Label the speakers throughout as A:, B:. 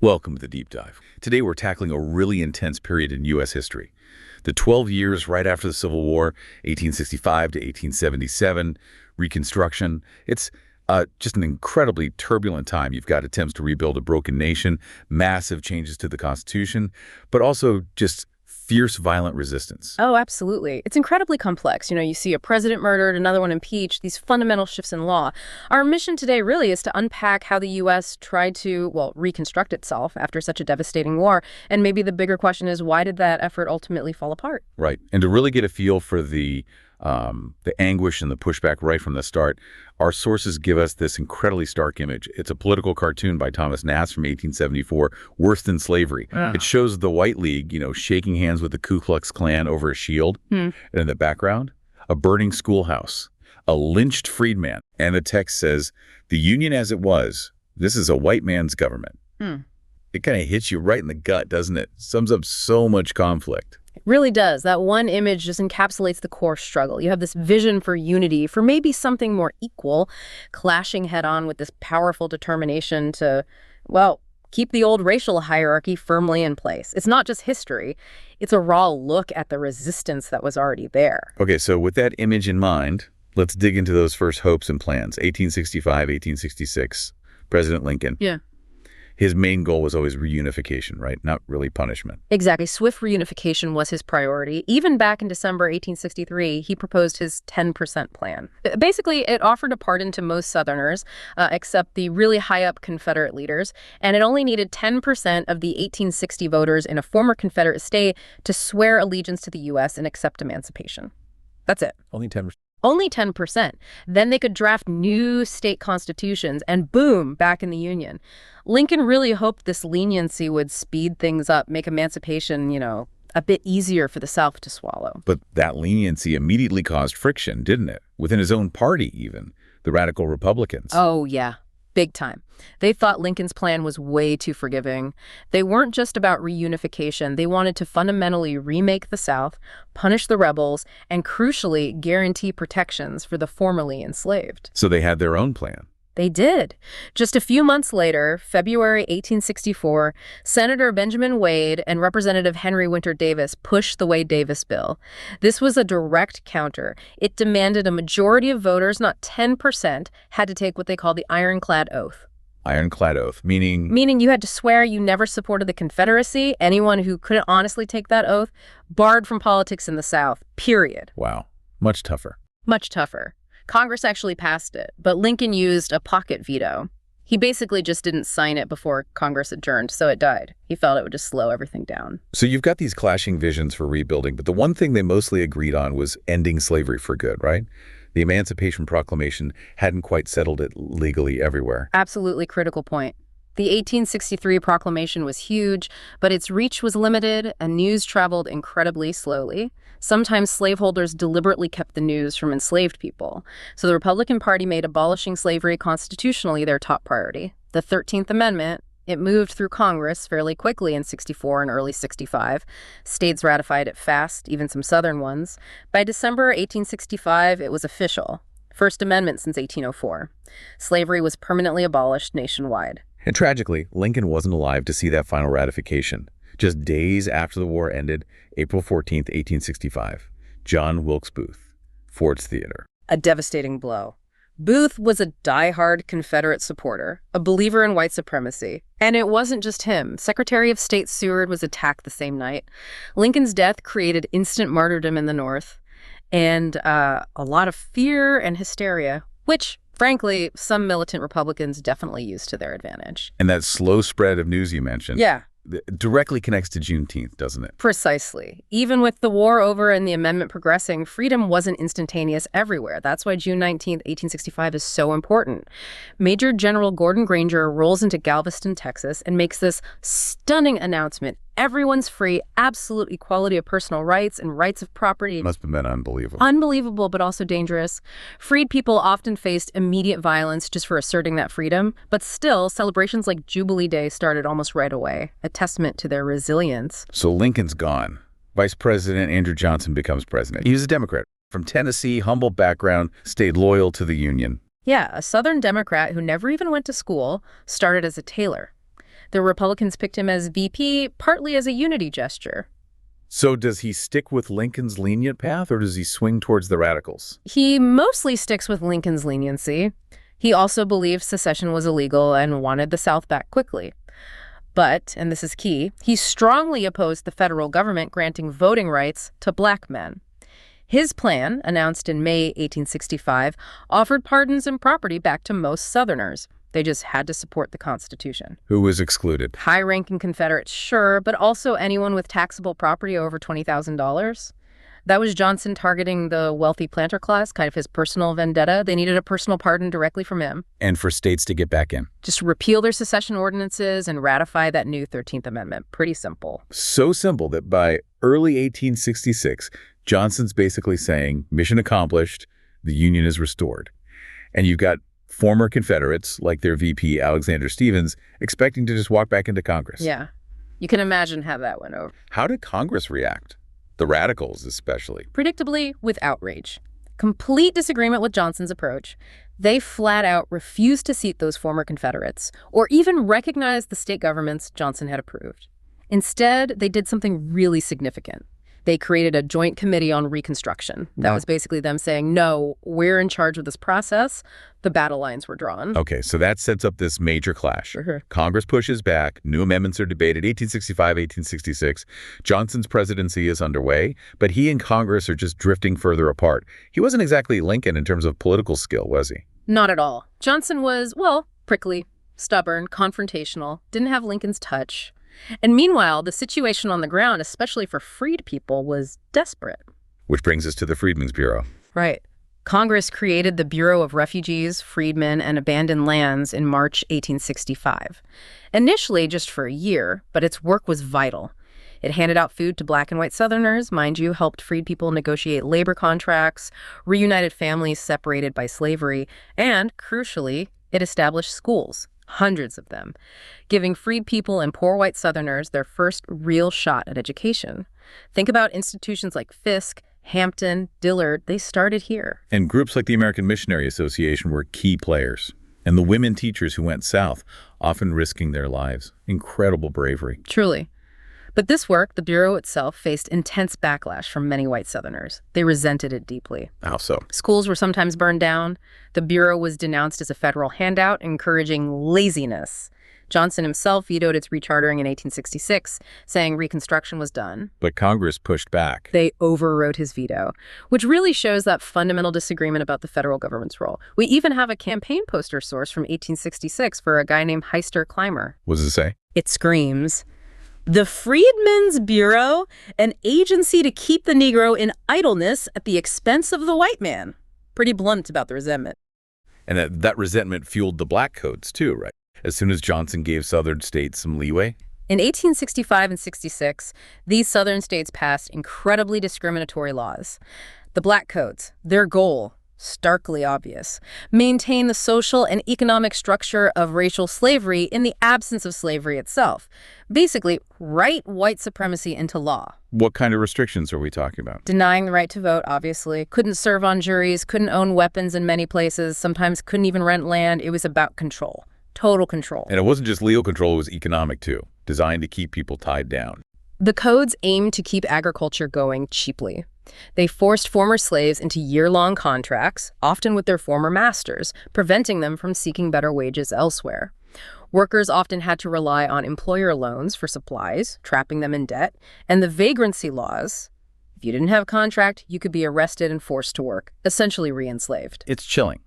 A: Welcome to the Deep Dive. Today we're tackling a really intense period in U.S. history. The 12 years right after the Civil War, 1865 to 1877, Reconstruction. It's just an incredibly turbulent time. You've got attempts to rebuild a broken nation, massive changes to the Constitution, but also just fierce, violent resistance.
B: Oh, absolutely. It's incredibly complex. You see a president murdered, another one impeached, these fundamental shifts in law. Our mission today really is to unpack how the U.S. tried to, reconstruct itself after such a devastating war. And maybe the bigger question is, why did that effort ultimately fall apart?
A: Right. And to really get a feel for the anguish and the pushback right from the start, our sources give us this incredibly stark image. It's a political cartoon by Thomas Nast from 1874, Worse Than Slavery. It shows the White League, shaking hands with the Ku Klux Klan over a shield. And in the background, a burning schoolhouse, a lynched freedman. And the text says, "The Union as it was, this is a white man's government." It kind of hits you right in the gut, doesn't it? Sums up so much conflict.
B: It really does. That one image just encapsulates the core struggle. You have this vision for unity, for maybe something more equal, clashing head-on with this powerful determination to, keep the old racial hierarchy firmly in place. It's not just history. It's a raw look at the resistance that was already there.
A: Okay, so with that image in mind, let's dig into those first hopes and plans. 1865, 1866, President Lincoln.
B: Yeah.
A: His main goal was always reunification, right? Not really punishment.
B: Exactly. Swift reunification was his priority. Even back in December 1863, he proposed his 10% plan. Basically, it offered a pardon to most Southerners, except the really high-up Confederate leaders, and it only needed 10% of the 1860 voters in a former Confederate state to swear allegiance to the U.S. and accept emancipation. That's it.
A: Only 10%.
B: Only 10%. Then they could draft new state constitutions and boom, back in the Union. Lincoln really hoped this leniency would speed things up, make emancipation, a bit easier for the South to swallow.
A: But that leniency immediately caused friction, didn't it? Within his own party, even. The radical Republicans.
B: Oh, yeah. Big time. They thought Lincoln's plan was way too forgiving. They weren't just about reunification. They wanted to fundamentally remake the South, punish the rebels, and crucially, guarantee protections for the formerly enslaved.
A: So they had their own plan.
B: They did. Just a few months later, February 1864, Senator Benjamin Wade and Representative Henry Winter Davis pushed the Wade-Davis bill. This was a direct counter. It demanded a majority of voters, not 10%, had to take what they called the ironclad oath.
A: Ironclad oath, meaning?
B: Meaning you had to swear you never supported the Confederacy. Anyone who couldn't honestly take that oath, barred from politics in the South, period.
A: Wow. Much tougher.
B: Much tougher. Congress actually passed it, but Lincoln used a pocket veto. He basically just didn't sign it before Congress adjourned, so it died. He felt it would just slow everything down.
A: So you've got these clashing visions for rebuilding, but the one thing they mostly agreed on was ending slavery for good, right? The Emancipation Proclamation hadn't quite settled it legally everywhere.
B: Absolutely critical point. The 1863 proclamation was huge, but its reach was limited and news traveled incredibly slowly. Sometimes slaveholders deliberately kept the news from enslaved people. So the Republican Party made abolishing slavery constitutionally their top priority. The 13th Amendment, it moved through Congress fairly quickly in 64 and early 65. States ratified it fast, even some Southern ones. By December 1865, it was official. First Amendment since 1804. Slavery was permanently abolished nationwide.
A: And tragically, Lincoln wasn't alive to see that final ratification. Just days after the war ended, April 14th, 1865, John Wilkes Booth, Ford's Theater.
B: A devastating blow. Booth was a diehard Confederate supporter, a believer in white supremacy. And it wasn't just him. Secretary of State Seward was attacked the same night. Lincoln's death created instant martyrdom in the North and a lot of fear and hysteria, which frankly, some militant Republicans definitely used to their advantage.
A: And that slow spread of news you mentioned.
B: Yeah.
A: Directly connects to Juneteenth, doesn't it?
B: Precisely. Even with the war over and the amendment progressing, freedom wasn't instantaneous everywhere. That's why June 19th, 1865 is so important. Major General Gordon Granger rolls into Galveston, Texas, and makes this stunning announcement. Everyone's free, absolute equality of personal rights and rights of property.
A: Must have been unbelievable.
B: Unbelievable, but also dangerous. Freed people often faced immediate violence just for asserting that freedom, but still, celebrations like Jubilee Day started almost right away, a testament to their resilience.
A: So Lincoln's gone. Vice President Andrew Johnson becomes president. He was a Democrat. From Tennessee, humble background, stayed loyal to the Union.
B: Yeah, a Southern Democrat who never even went to school, started as a tailor. The Republicans picked him as VP partly as a unity gesture.
A: So does he stick with Lincoln's lenient path, or does he swing towards the radicals?
B: He mostly sticks with Lincoln's leniency. He also believed secession was illegal and wanted the South back quickly. But, and this is key, he strongly opposed the federal government granting voting rights to black men. His plan, announced in May 1865, offered pardons and property back to most Southerners. They just had to support the Constitution.
A: Who was excluded?
B: High-ranking Confederates, sure, but also anyone with taxable property over $20,000. That was Johnson targeting the wealthy planter class, kind of his personal vendetta. They needed a personal pardon directly from him.
A: And for states to get back in.
B: Just repeal their secession ordinances and ratify that new 13th Amendment. Pretty simple.
A: So simple that by early 1866, Johnson's basically saying, mission accomplished, the Union is restored. And you've got former Confederates, like their VP, Alexander Stephens, expecting to just walk back into Congress.
B: Yeah. You can imagine how that went over.
A: How did Congress react? The radicals, especially.
B: Predictably, with outrage. Complete disagreement with Johnson's approach. They flat out refused to seat those former Confederates, or even recognize the state governments Johnson had approved. Instead, they did something really significant. They created a joint committee on Reconstruction. That was basically them saying, no, we're in charge of this process. The battle lines were drawn.
A: Okay, so that sets up this major clash.
B: Sure.
A: Congress pushes back. New amendments are debated. 1865, 1866. Johnson's presidency is underway, but he and Congress are just drifting further apart. He wasn't exactly Lincoln in terms of political skill, was he?
B: Not at all. Johnson was, well, prickly, stubborn, confrontational, didn't have Lincoln's touch. And meanwhile, the situation on the ground, especially for freed people, was desperate.
A: Which brings us to the Freedmen's Bureau.
B: Right. Congress created the Bureau of Refugees, Freedmen, and Abandoned Lands in March 1865. Initially just for a year, but its work was vital. It handed out food to black and white Southerners, mind you, helped freed people negotiate labor contracts, reunited families separated by slavery, and, crucially, it established schools. Hundreds of them, giving freed people and poor white Southerners their first real shot at education. Think about institutions like Fisk, Hampton, Dillard. They started here.
A: And groups like the American Missionary Association were key players. And the women teachers who went south, often risking their lives. Incredible bravery.
B: Truly. But this work, the Bureau itself, faced intense backlash from many white Southerners. They resented it deeply.
A: How so?
B: Schools were sometimes burned down. The Bureau was denounced as a federal handout, encouraging laziness. Johnson himself vetoed its rechartering in 1866, saying Reconstruction was done.
A: But Congress pushed back.
B: They overrode his veto, which really shows that fundamental disagreement about the federal government's role. We even have a campaign poster source from 1866 for a guy named Heister Clymer.
A: What does it say?
B: It screams, "The Freedmen's Bureau, an agency to keep the Negro in idleness at the expense of the white man." Pretty blunt about the resentment.
A: And that resentment fueled the black codes too, right? As soon as Johnson gave Southern states some leeway.
B: In 1865 and 66, these Southern states passed incredibly discriminatory laws. The Black Codes, their goal, starkly obvious, maintain the social and economic structure of racial slavery in the absence of slavery itself. Basically, write white supremacy into law.
A: What kind of restrictions are we talking about?
B: Denying the right to vote, obviously. Couldn't serve on juries, couldn't own weapons in many places, sometimes couldn't even rent land. It was about control. Total control.
A: And it wasn't just legal control, it was economic too, designed to keep people tied down.
B: The codes aimed to keep agriculture going cheaply. They forced former slaves into year-long contracts, often with their former masters, preventing them from seeking better wages elsewhere. Workers often had to rely on employer loans for supplies, trapping them in debt, and the vagrancy laws. If you didn't have a contract, you could be arrested and forced to work, essentially re-enslaved.
A: It's chilling.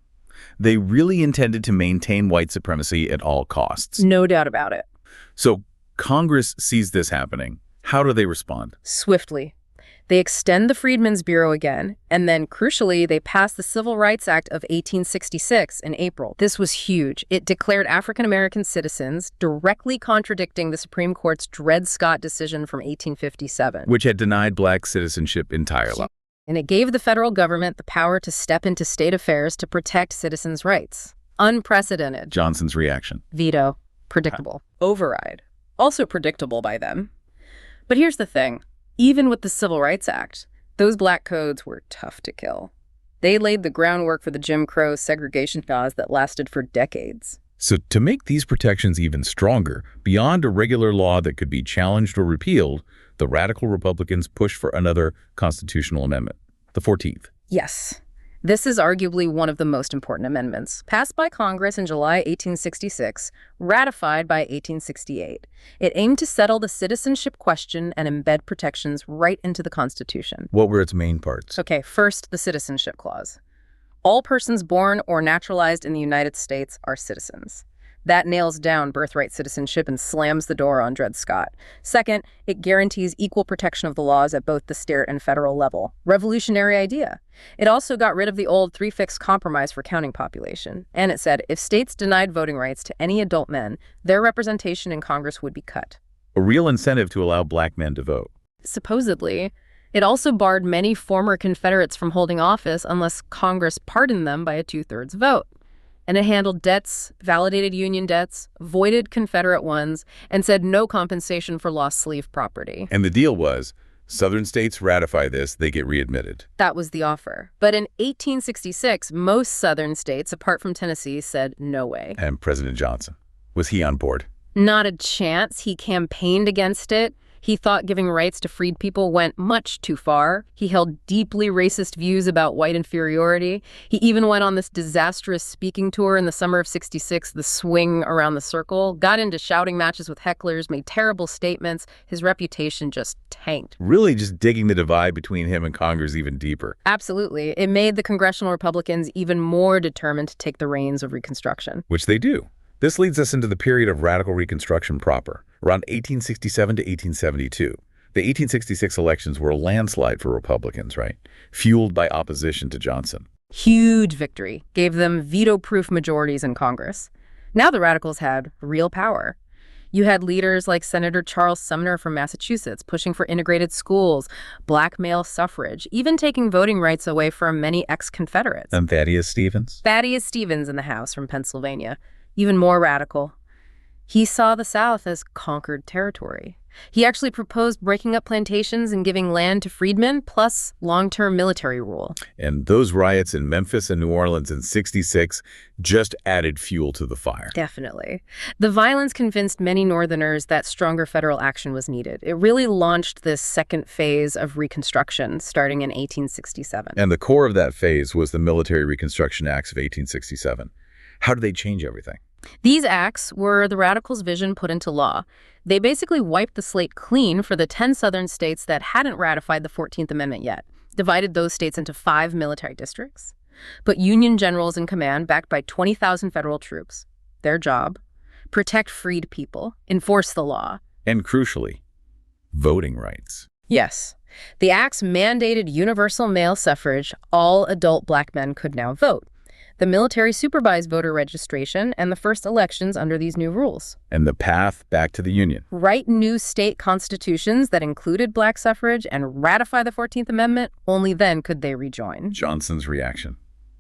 A: They really intended to maintain white supremacy at all costs.
B: No doubt about it.
A: So Congress sees this happening. How do they respond?
B: Swiftly. They extend the Freedmen's Bureau again, and then, crucially, they pass the Civil Rights Act of 1866 in April. This was huge. It declared African-American citizens, directly contradicting the Supreme Court's Dred Scott decision from 1857.
A: Which had denied black citizenship entirely.
B: And it gave the federal government the power to step into state affairs to protect citizens' rights. Unprecedented.
A: Johnson's reaction.
B: Veto. Predictable. Override. Also predictable by them. But here's the thing. Even with the Civil Rights Act, those black codes were tough to kill. They laid the groundwork for the Jim Crow segregation laws that lasted for decades.
A: So to make these protections even stronger, beyond a regular law that could be challenged or repealed, the radical Republicans pushed for another constitutional amendment, the 14th.
B: Yes. This is arguably one of the most important amendments, passed by Congress in July 1866, ratified by 1868. It aimed to settle the citizenship question and embed protections right into the Constitution.
A: What were its main parts?
B: Okay, first, the Citizenship Clause. All persons born or naturalized in the United States are citizens. That nails down birthright citizenship and slams the door on Dred Scott. Second, it guarantees equal protection of the laws at both the state and federal level. Revolutionary idea. It also got rid of the old three-fixed compromise for counting population. And it said if states denied voting rights to any adult men, their representation in Congress would be cut.
A: A real incentive to allow black men to vote.
B: Supposedly. It also barred many former Confederates from holding office unless Congress pardoned them by a two-thirds vote. And it handled debts, validated Union debts, voided Confederate ones, and said no compensation for lost slave property.
A: And the deal was, Southern states ratify this, they get readmitted.
B: That was the offer. But in 1866, most Southern states, apart from Tennessee, said no way.
A: And President Johnson, was he on board?
B: Not a chance. He campaigned against it. He thought giving rights to freed people went much too far. He held deeply racist views about white inferiority. He even went on this disastrous speaking tour in the summer of '66, the Swing Around the Circle, got into shouting matches with hecklers, made terrible statements. His reputation just tanked.
A: Really just digging the divide between him and Congress even deeper.
B: Absolutely. It made the congressional Republicans even more determined to take the reins of Reconstruction.
A: Which they do. This leads us into the period of radical Reconstruction proper, around 1867 to 1872. The 1866 elections were a landslide for Republicans, right? Fueled by opposition to Johnson.
B: Huge victory. Gave them veto-proof majorities in Congress. Now the radicals had real power. You had leaders like Senator Charles Sumner from Massachusetts pushing for integrated schools, black male suffrage, even taking voting rights away from many ex-Confederates.
A: And Thaddeus Stevens?
B: Thaddeus Stevens in the House from Pennsylvania. Even more radical. He saw the South as conquered territory. He actually proposed breaking up plantations and giving land to freedmen, plus long-term military rule.
A: And those riots in Memphis and New Orleans in '66 just added fuel to the fire.
B: Definitely. The violence convinced many Northerners that stronger federal action was needed. It really launched this second phase of Reconstruction, starting in 1867.
A: And the core of that phase was the Military Reconstruction Acts of 1867. How did they change everything?
B: These acts were the radicals' vision put into law. They basically wiped the slate clean for the 10 Southern states that hadn't ratified the 14th Amendment yet, divided those states into 5 military districts, put Union generals in command backed by 20,000 federal troops. Their job? Protect freed people, enforce the law.
A: And crucially, voting rights.
B: Yes. The acts mandated universal male suffrage. All adult black men could now vote. The military supervised voter registration and the first elections under these new rules.
A: And the path back to the Union.
B: Write new state constitutions that included black suffrage and ratify the 14th Amendment. Only then could they rejoin.
A: Johnson's reaction.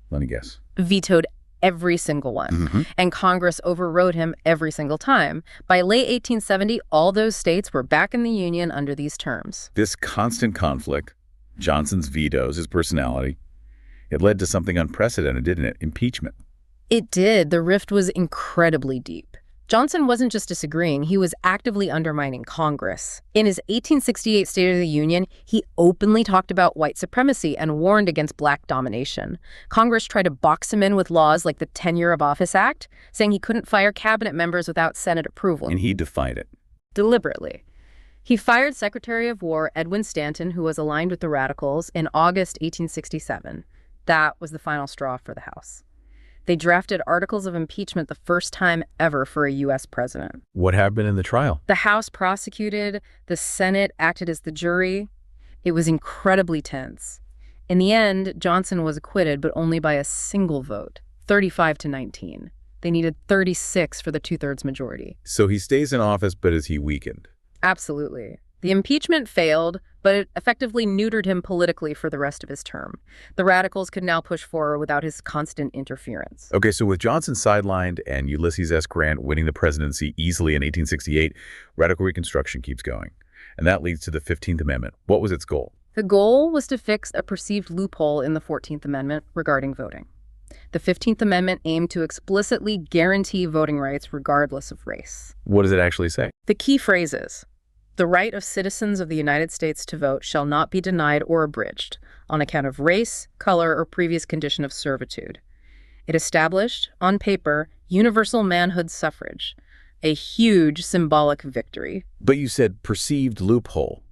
A: Let me guess.
B: Vetoed every single one. And Congress overrode him every single time. By late 1870, all those states were back in the Union under these terms.
A: This constant conflict, Johnson's vetoes, his personality, it led to something unprecedented, didn't it? Impeachment.
B: It did. The rift was incredibly deep. Johnson wasn't just disagreeing, he was actively undermining Congress. In his 1868 State of the Union, he openly talked about white supremacy and warned against black domination. Congress tried to box him in with laws like the Tenure of Office Act, saying he couldn't fire cabinet members without Senate approval.
A: And he defied it.
B: Deliberately. He fired Secretary of War Edwin Stanton, who was aligned with the radicals, in August 1867. That was the final straw for the House. They drafted articles of impeachment the first time ever for a U.S. president.
A: What happened in the trial?
B: The House prosecuted, the Senate acted as the jury. It was incredibly tense. In the end, Johnson was acquitted, but only by a single vote, 35-19. They needed 36 for the two-thirds majority.
A: So he stays in office, but is he weakened?
B: Absolutely. The impeachment failed, but it effectively neutered him politically for the rest of his term. The radicals could now push forward without his constant interference.
A: Okay, so with Johnson sidelined and Ulysses S. Grant winning the presidency easily in 1868, radical Reconstruction keeps going. And that leads to the 15th Amendment. What was its goal?
B: The goal was to fix a perceived loophole in the 14th Amendment regarding voting. The 15th Amendment aimed to explicitly guarantee voting rights regardless of race.
A: What does it actually say?
B: The key phrase is, "The right of citizens of the United States to vote shall not be denied or abridged on account of race, color, or previous condition of servitude." It established, on paper, universal manhood suffrage, a huge symbolic victory.
A: But you said perceived loophole.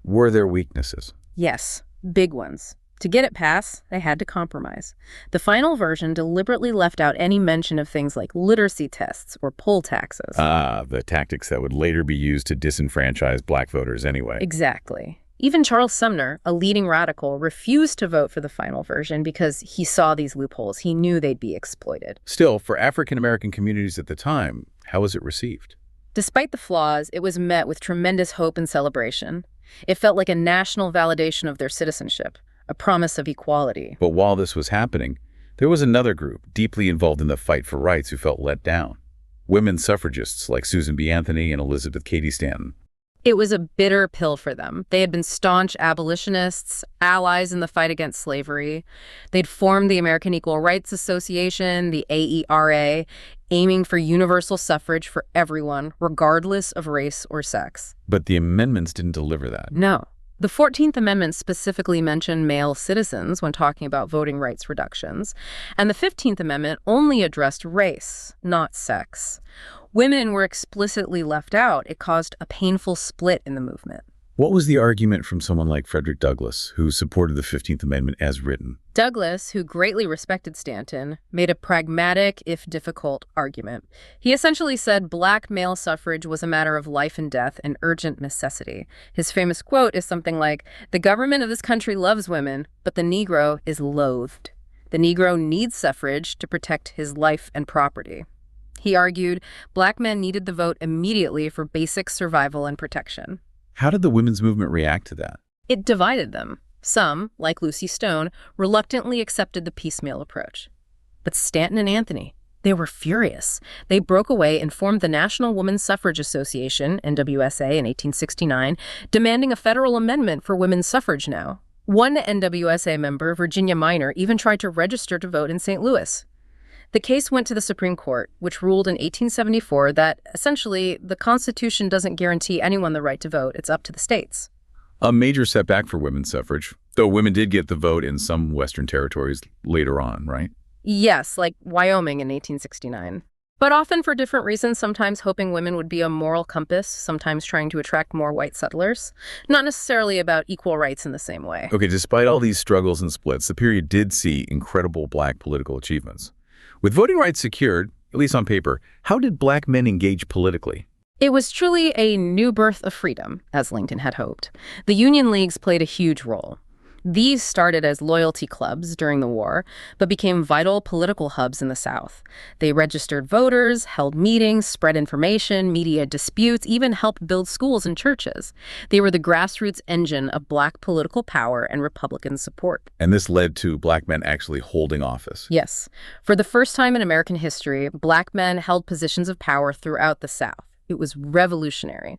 A: Were there weaknesses?
B: Yes, big ones. To get it passed, they had to compromise. The final version deliberately left out any mention of things like literacy tests or poll taxes.
A: The tactics that would later be used to disenfranchise black voters anyway.
B: Exactly. Even Charles Sumner, a leading radical, refused to vote for the final version because he saw these loopholes. He knew they'd be exploited.
A: Still, for African-American communities at the time, how was it received?
B: Despite the flaws, it was met with tremendous hope and celebration. It felt like a national validation of their citizenship, a promise of equality.
A: But while this was happening, there was another group deeply involved in the fight for rights who felt let down. Women suffragists like Susan B. Anthony and Elizabeth Cady Stanton.
B: It was a bitter pill for them. They had been staunch abolitionists, allies in the fight against slavery. They'd formed the American Equal Rights Association, the AERA, aiming for universal suffrage for everyone, regardless of race or sex.
A: But the amendments didn't deliver that.
B: No. The 14th Amendment specifically mentioned male citizens when talking about voting rights reductions, and the 15th Amendment only addressed race, not sex. Women were explicitly left out. It caused a painful split in the movement.
A: What was the argument from someone like Frederick Douglass, who supported the 15th Amendment as written?
B: Douglass, who greatly respected Stanton, made a pragmatic, if difficult, argument. He essentially said black male suffrage was a matter of life and death and urgent necessity. His famous quote is something like, "The government of this country loves women, but the Negro is loathed. The Negro needs suffrage to protect his life and property." He argued black men needed the vote immediately for basic survival and protection.
A: How did the women's movement react to that?
B: It divided them. Some, like Lucy Stone, reluctantly accepted the piecemeal approach. But Stanton and Anthony, they were furious. They broke away and formed the National Women's Suffrage Association, NWSA, in 1869, demanding a federal amendment for women's suffrage now. One NWSA member, Virginia Minor, even tried to register to vote in St. Louis. The case went to the Supreme Court, which ruled in 1874 that, essentially, the Constitution doesn't guarantee anyone the right to vote. It's up to the states.
A: A major setback for women's suffrage, though women did get the vote in some Western territories later on, right?
B: Yes, like Wyoming in 1869. But often for different reasons, sometimes hoping women would be a moral compass, sometimes trying to attract more white settlers. Not necessarily about equal rights in the same way.
A: Okay, despite all these struggles and splits, the period did see incredible black political achievements. With voting rights secured, at least on paper, how did black men engage politically?
B: It was truly a new birth of freedom, as Lincoln had hoped. The Union Leagues played a huge role. These started as loyalty clubs during the war, but became vital political hubs in the South. They registered voters, held meetings, spread information, mediated disputes, even helped build schools and churches. They were the grassroots engine of black political power and Republican support.
A: And this led to black men actually holding office.
B: Yes. For the first time in American history, black men held positions of power throughout the South. It was revolutionary.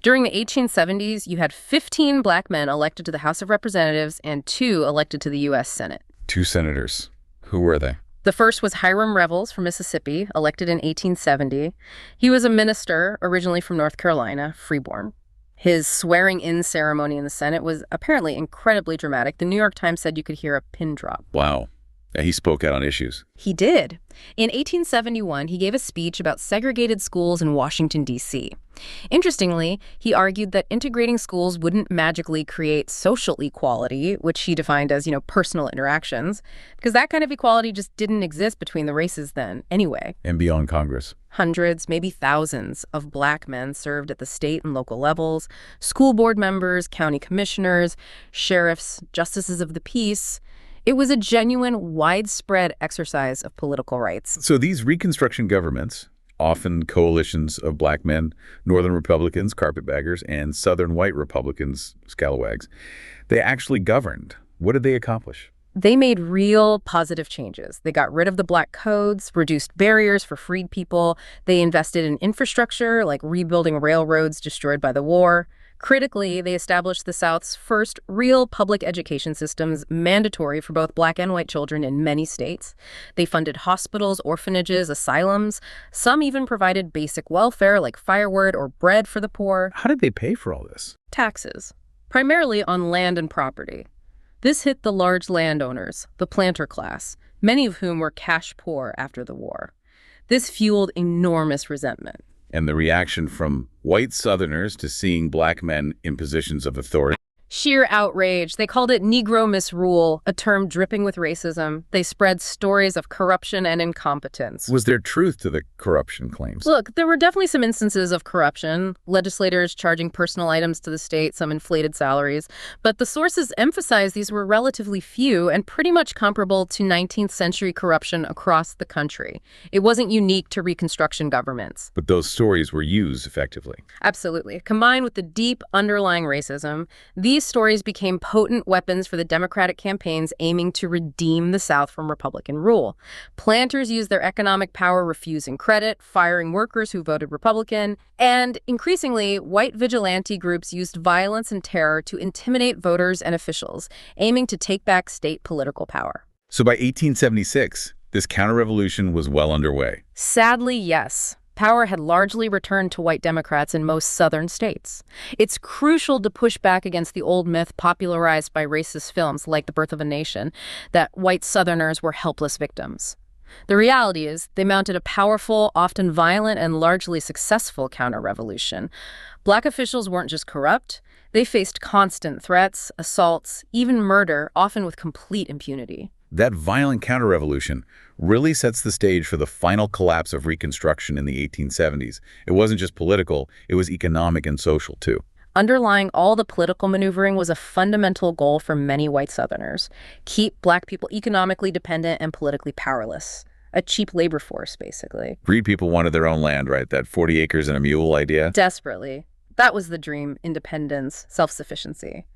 B: During the 1870s, you had 15 black men elected to the House of Representatives and 2 elected to the U.S. Senate.
A: 2 senators. Who were they?
B: The first was Hiram Revels from Mississippi, elected in 1870. He was a minister, originally from North Carolina, freeborn. His swearing-in ceremony in the Senate was apparently incredibly dramatic. The New York Times said you could hear a pin drop.
A: Wow. He spoke out on issues.
B: He did. In 1871, he gave a speech about segregated schools in Washington, D.C. Interestingly, he argued that integrating schools wouldn't magically create social equality, which he defined as, personal interactions, because that kind of equality just didn't exist between the races then anyway.
A: And beyond Congress.
B: Hundreds, maybe thousands of black men served at the state and local levels, school board members, county commissioners, sheriffs, justices of the peace. It was a genuine, widespread exercise of political rights.
A: So these Reconstruction governments, often coalitions of black men, Northern Republicans, carpetbaggers, and Southern white Republicans, scalawags, they actually governed. What did they accomplish?
B: They made real positive changes. They got rid of the black codes, reduced barriers for freed people. They invested in infrastructure, like rebuilding railroads destroyed by the war. Critically, they established the South's first real public education systems mandatory for both black and white children in many states. They funded hospitals, orphanages, asylums. Some even provided basic welfare like firewood or bread for the poor.
A: How did they pay for all this?
B: Taxes, primarily on land and property. This hit the large landowners, the planter class, many of whom were cash poor after the war. This fueled enormous resentment.
A: And the reaction from white Southerners to seeing black men in positions of authority.
B: Sheer outrage. They called it Negro misrule, a term dripping with racism. They spread stories of corruption and incompetence.
A: Was there truth to the corruption claims?
B: Look, there were definitely some instances of corruption, legislators charging personal items to the state, some inflated salaries, but the sources emphasized these were relatively few and pretty much comparable to 19th century corruption across the country. It wasn't unique to Reconstruction governments.
A: But those stories were used effectively.
B: Absolutely. Combined with the deep underlying racism, these stories became potent weapons for the Democratic campaigns aiming to redeem the South from Republican rule. Planters used their economic power refusing credit, firing workers who voted Republican, and increasingly, white vigilante groups used violence and terror to intimidate voters and officials, aiming to take back state political power.
A: So by 1876, this counter-revolution was well underway.
B: Sadly, yes. Power had largely returned to white Democrats in most southern states. It's crucial to push back against the old myth popularized by racist films like The Birth of a Nation that white Southerners were helpless victims. The reality is they mounted a powerful, often violent, and largely successful counter-revolution. Black officials weren't just corrupt. They faced constant threats, assaults, even murder, often with complete impunity.
A: That violent counter-revolution really sets the stage for the final collapse of Reconstruction in the 1870s. It wasn't just political, it was economic and social too.
B: Underlying all the political maneuvering was a fundamental goal for many white Southerners: keep black people economically dependent and politically powerless. A cheap labor force, basically.
A: Freed people wanted their own land, right? That 40 acres and a mule idea?
B: Desperately. That was the dream: independence, self-sufficiency.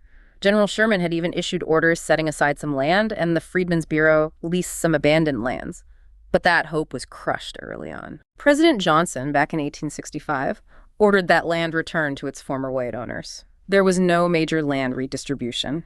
B: General Sherman had even issued orders setting aside some land, and the Freedmen's Bureau leased some abandoned lands. But that hope was crushed early on. President Johnson, back in 1865, ordered that land returned to its former white owners. There was no major land redistribution.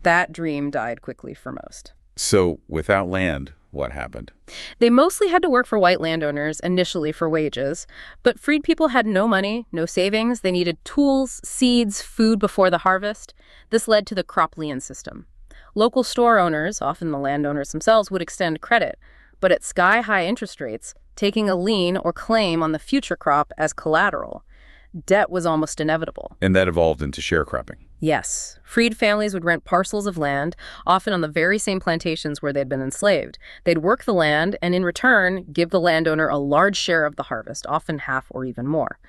B: That dream died quickly for most.
A: So, without land, what happened?
B: They mostly had to work for white landowners, initially for wages, but freed people had no money, no savings. They needed tools, seeds, food before the harvest. This led to the crop-lien system. Local store owners, often the landowners themselves, would extend credit, but at sky-high interest rates, taking a lien or claim on the future crop as collateral. Debt was almost inevitable.
A: And that evolved into sharecropping.
B: Yes. Freed families would rent parcels of land, often on the very same plantations where they'd been enslaved. They'd work the land and, in return, give the landowner a large share of the harvest, often half or even more.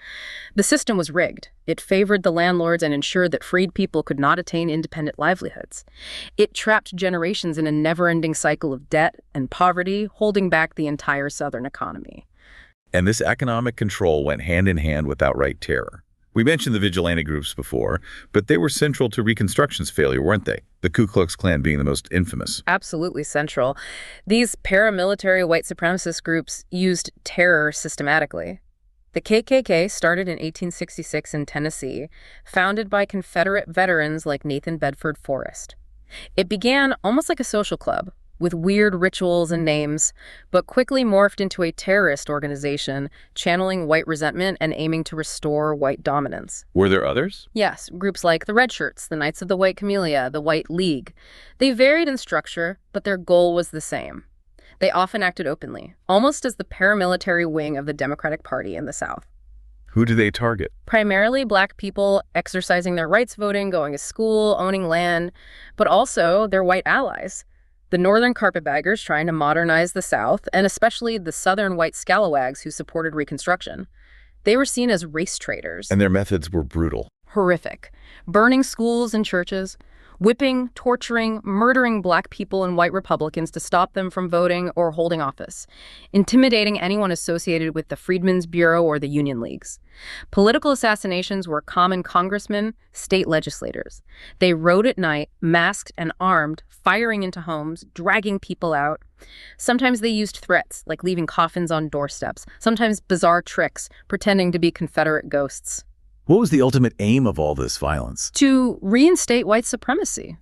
B: The system was rigged. It favored the landlords and ensured that freed people could not attain independent livelihoods. It trapped generations in a never-ending cycle of debt and poverty, holding back the entire Southern economy.
A: And this economic control went hand in hand with outright terror. We mentioned the vigilante groups before, but they were central to Reconstruction's failure, weren't they? The Ku Klux Klan being the most infamous.
B: Absolutely central. These paramilitary white supremacist groups used terror systematically. The KKK started in 1866 in Tennessee, founded by Confederate veterans like Nathan Bedford Forrest. It began almost like a social club, with weird rituals and names, but quickly morphed into a terrorist organization, channeling white resentment and aiming to restore white dominance.
A: Were there others?
B: Yes, groups like the Red Shirts, the Knights of the White Camellia, the White League. They varied in structure, but their goal was the same. They often acted openly, almost as the paramilitary wing of the Democratic Party in the South.
A: Who do they target?
B: Primarily black people exercising their rights, voting, going to school, owning land, but also their white allies. The Northern Carpetbaggers trying to modernize the South, and especially the Southern white scalawags who supported Reconstruction. They were seen as race traitors.
A: And their methods were brutal.
B: Horrific. Burning schools and churches, whipping, torturing, murdering black people and white Republicans to stop them from voting or holding office, intimidating anyone associated with the Freedmen's Bureau or the Union Leagues. Political assassinations were common congressmen, state legislators. They rode at night, masked and armed, firing into homes, dragging people out. Sometimes they used threats, like leaving coffins on doorsteps, sometimes bizarre tricks, pretending to be Confederate ghosts.
A: What was the ultimate aim of all this violence?
B: To reinstate white supremacy,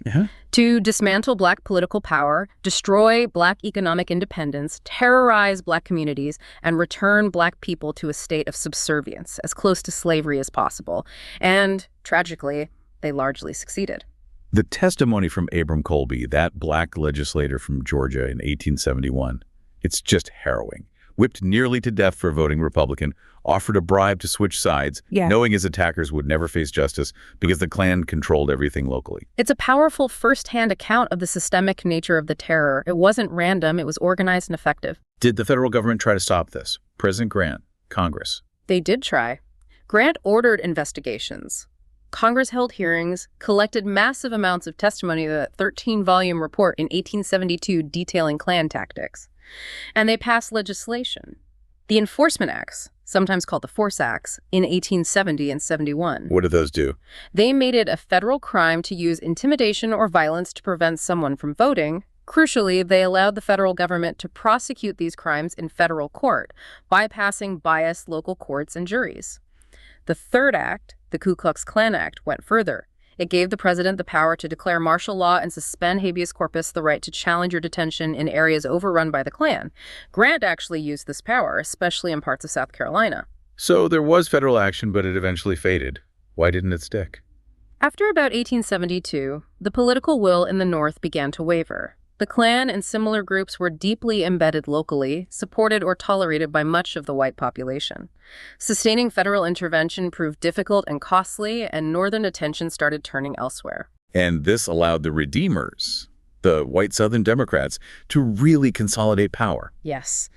B: to dismantle Black political power, destroy Black economic independence, terrorize Black communities, and return Black people to a state of subservience, as close to slavery as possible. And, tragically, they largely succeeded.
A: The testimony from Abram Colby, that Black legislator from Georgia in 1871, it's just harrowing. Whipped nearly to death for voting Republican, offered a bribe to switch sides, knowing his attackers would never face justice because the Klan controlled everything locally.
B: It's a powerful first-hand account of the systemic nature of the terror. It wasn't random, it was organized and effective.
A: Did the federal government try to stop this? President Grant, Congress?
B: They did try. Grant ordered investigations. Congress held hearings, collected massive amounts of testimony, the 13-volume report in 1872 detailing Klan tactics. And they passed legislation. The Enforcement Acts, sometimes called the Force Acts, in 1870 and 71.
A: What did those do?
B: They made it a federal crime to use intimidation or violence to prevent someone from voting. Crucially, they allowed the federal government to prosecute these crimes in federal court, bypassing biased local courts and juries. The third act, the Ku Klux Klan Act, went further. It gave the president the power to declare martial law and suspend habeas corpus, the right to challenge your detention in areas overrun by the Klan. Grant actually used this power, especially in parts of South Carolina.
A: So there was federal action, but it eventually faded. Why didn't it stick?
B: After about 1872, the political will in the North began to waver. The Klan and similar groups were deeply embedded locally, supported or tolerated by much of the white population. Sustaining federal intervention proved difficult and costly, and Northern attention started turning elsewhere.
A: And this allowed the Redeemers, the white Southern Democrats, to really consolidate power.
B: Yes.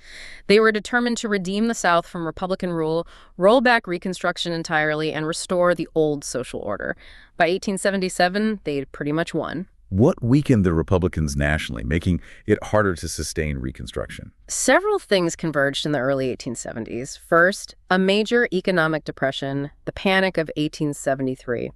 B: They were determined to redeem the South from Republican rule, roll back Reconstruction entirely, and restore the old social order. By 1877, they'd pretty much won.
A: What weakened the Republicans nationally, making it harder to sustain Reconstruction?
B: Several things converged in the early 1870s. First, a major economic depression, the Panic of 1873.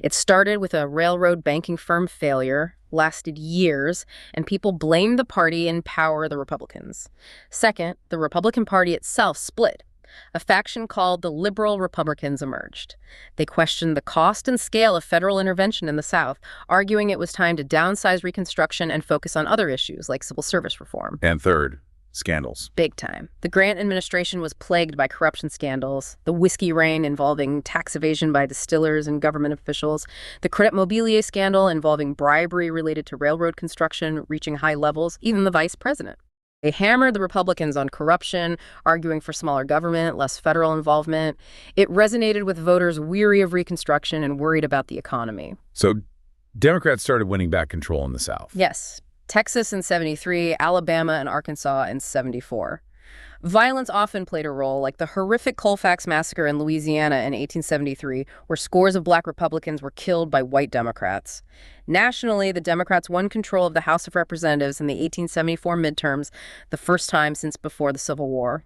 B: It started with a railroad banking firm failure, lasted years, and people blamed the party in power, the Republicans. Second, the Republican Party itself split. A faction called the Liberal Republicans emerged. They questioned the cost and scale of federal intervention in the South, arguing it was time to downsize Reconstruction and focus on other issues like civil service reform.
A: And third, scandals.
B: Big time. The Grant administration was plagued by corruption scandals, the whiskey reign involving tax evasion by distillers and government officials, the Credit Mobilier scandal involving bribery related to railroad construction reaching high levels, even the vice president. They hammered the Republicans on corruption, arguing for smaller government, less federal involvement. It resonated with voters weary of Reconstruction and worried about the economy.
A: So Democrats started winning back control in the South.
B: Yes. Texas in 73, Alabama and Arkansas in 74. Violence often played a role, like the horrific Colfax massacre in Louisiana in 1873, where scores of Black Republicans were killed by white Democrats. Nationally, the Democrats won control of the House of Representatives in the 1874 midterms, the first time since before the Civil War.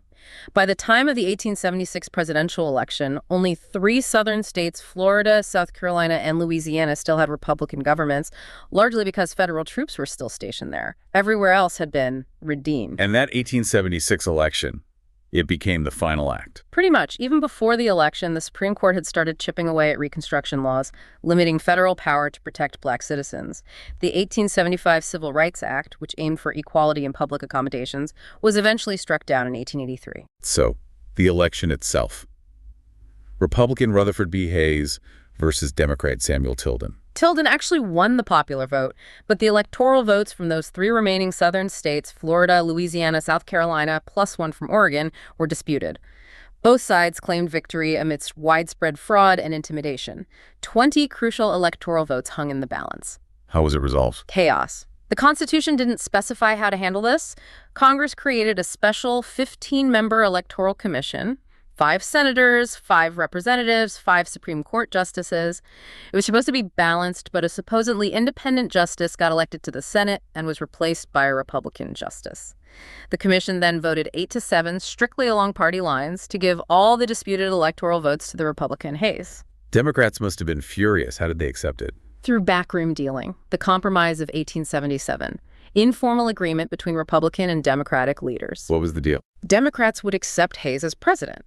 B: By the time of the 1876 presidential election, only 3 southern states, Florida, South Carolina, and Louisiana, still had Republican governments, largely because federal troops were still stationed there. Everywhere else had been redeemed.
A: And that 1876 election, it became the final act.
B: Pretty much. Even before the election, the Supreme Court had started chipping away at Reconstruction laws, limiting federal power to protect Black citizens. The 1875 Civil Rights Act, which aimed for equality in public accommodations, was eventually struck down in 1883.
A: So, the election itself. Republican Rutherford B. Hayes versus Democrat Samuel Tilden.
B: Tilden actually won the popular vote, but the electoral votes from those 3 remaining southern states, Florida, Louisiana, South Carolina, plus 1 from Oregon, were disputed. Both sides claimed victory amidst widespread fraud and intimidation. 20 crucial electoral votes hung in the balance.
A: How was it resolved?
B: Chaos. The Constitution didn't specify how to handle this. Congress created a special 15-member electoral commission. 5 senators, 5 representatives, 5 Supreme Court justices. It was supposed to be balanced, but a supposedly independent justice got elected to the Senate and was replaced by a Republican justice. The commission then voted 8-7, strictly along party lines, to give all the disputed electoral votes to the Republican Hayes.
A: Democrats must have been furious. How did they accept it?
B: Through backroom dealing, the Compromise of 1877. Informal agreement between Republican and Democratic leaders.
A: What was the deal?
B: Democrats would accept Hayes as president.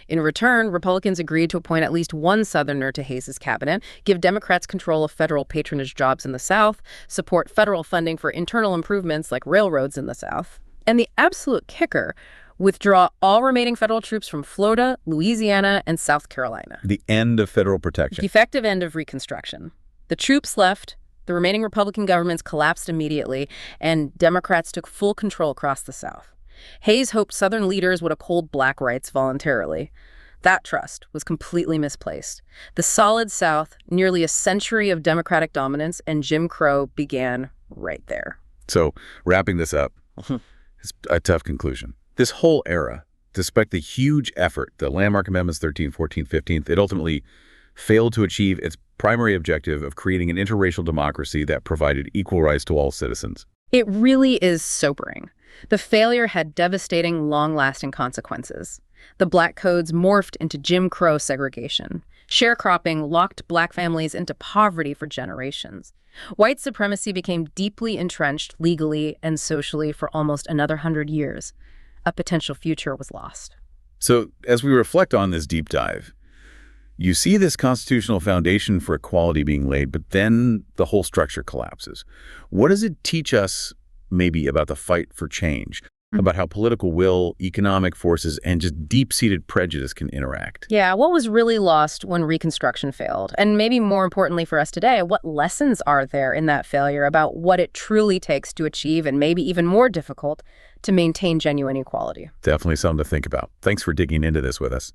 B: In return, Republicans agreed to appoint at least one Southerner to Hayes's cabinet, give Democrats control of federal patronage jobs in the South, support federal funding for internal improvements like railroads in the South, and the absolute kicker, withdraw all remaining federal troops from Florida, Louisiana, and South Carolina.
A: The end of federal protection.
B: The effective end of Reconstruction. The troops left, the remaining Republican governments collapsed immediately, and Democrats took full control across the South. Hayes hoped Southern leaders would uphold black rights voluntarily. That trust was completely misplaced. The solid South, nearly a century of Democratic dominance, and Jim Crow began right there.
A: So, wrapping this up, it's a tough conclusion. This whole era, despite the huge effort, the landmark amendments 13th, 14th, 15th, it ultimately failed to achieve its primary objective of creating an interracial democracy that provided equal rights to all citizens.
B: It really is sobering. The failure had devastating, long-lasting consequences. The Black Codes morphed into Jim Crow segregation. Sharecropping locked Black families into poverty for generations. White supremacy became deeply entrenched legally and socially for almost another 100 years. A potential future was lost.
A: So, as we reflect on this deep dive, you see this constitutional foundation for equality being laid, but then the whole structure collapses. What does it teach us maybe about the fight for change, about how political will, economic forces, and just deep-seated prejudice can interact?
B: Yeah, what was really lost when Reconstruction failed? And maybe more importantly for us today, what lessons are there in that failure about what it truly takes to achieve, and maybe even more difficult, to maintain genuine equality?
A: Definitely something to think about. Thanks for digging into this with us.